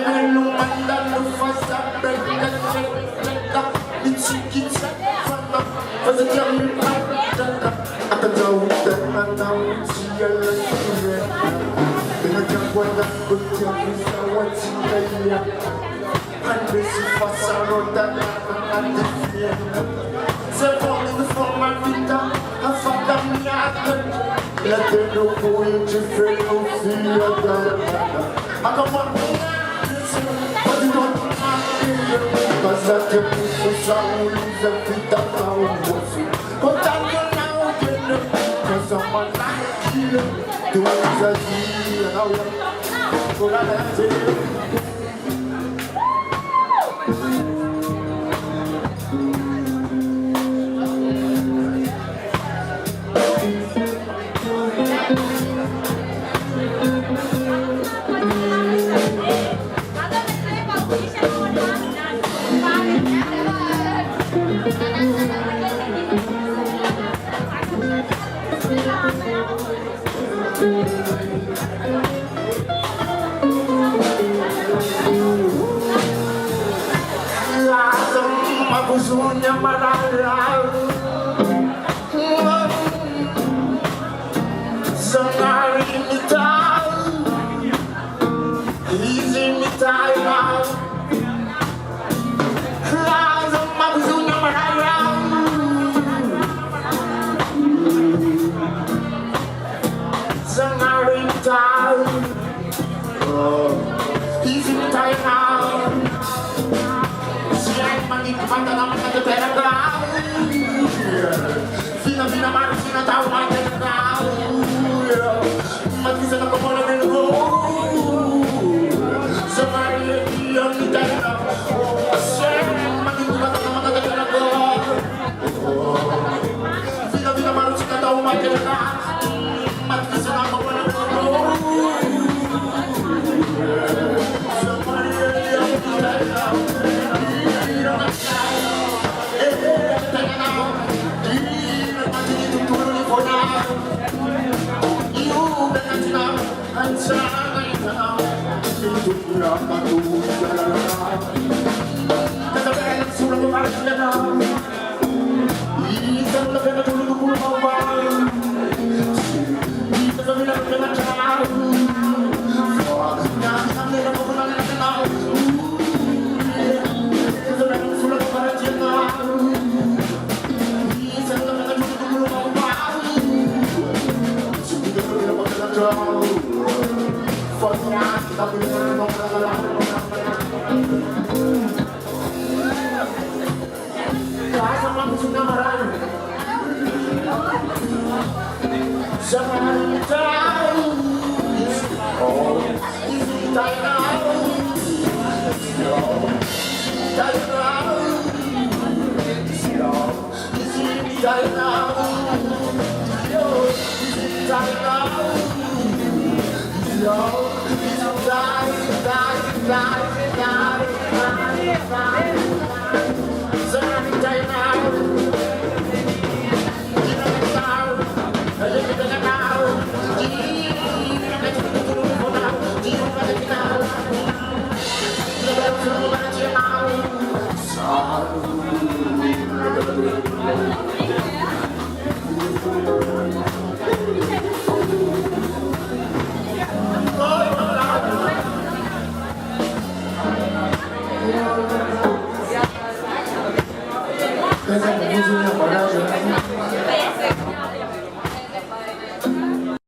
will lumanda lufasa breka cheka ichikitsa fana faza jamu pataka atazauta anautia la sire ina jangwana kutia wachikaya andesi fasa roda andesi c'est pour une forme à vita à fadamiaka la tête au couille tu fais au fil à comment pas du tout pas à te pousser ça ou les vita à au bossy quand t'as bien à au gueule quand ça m'a lâché tu as dit pour la Maguzunya marara Zanari imitai Easy imitai Raza maguzunya marara Zanari imitai Easy imitai Manda na mata de pega Fina mar fina tá uma pega Mas você não como não go Samaria e a vida Manda na mata de pega Fina mar fina tá uma pega Mas você não como não go Samaria e a vida Gracias.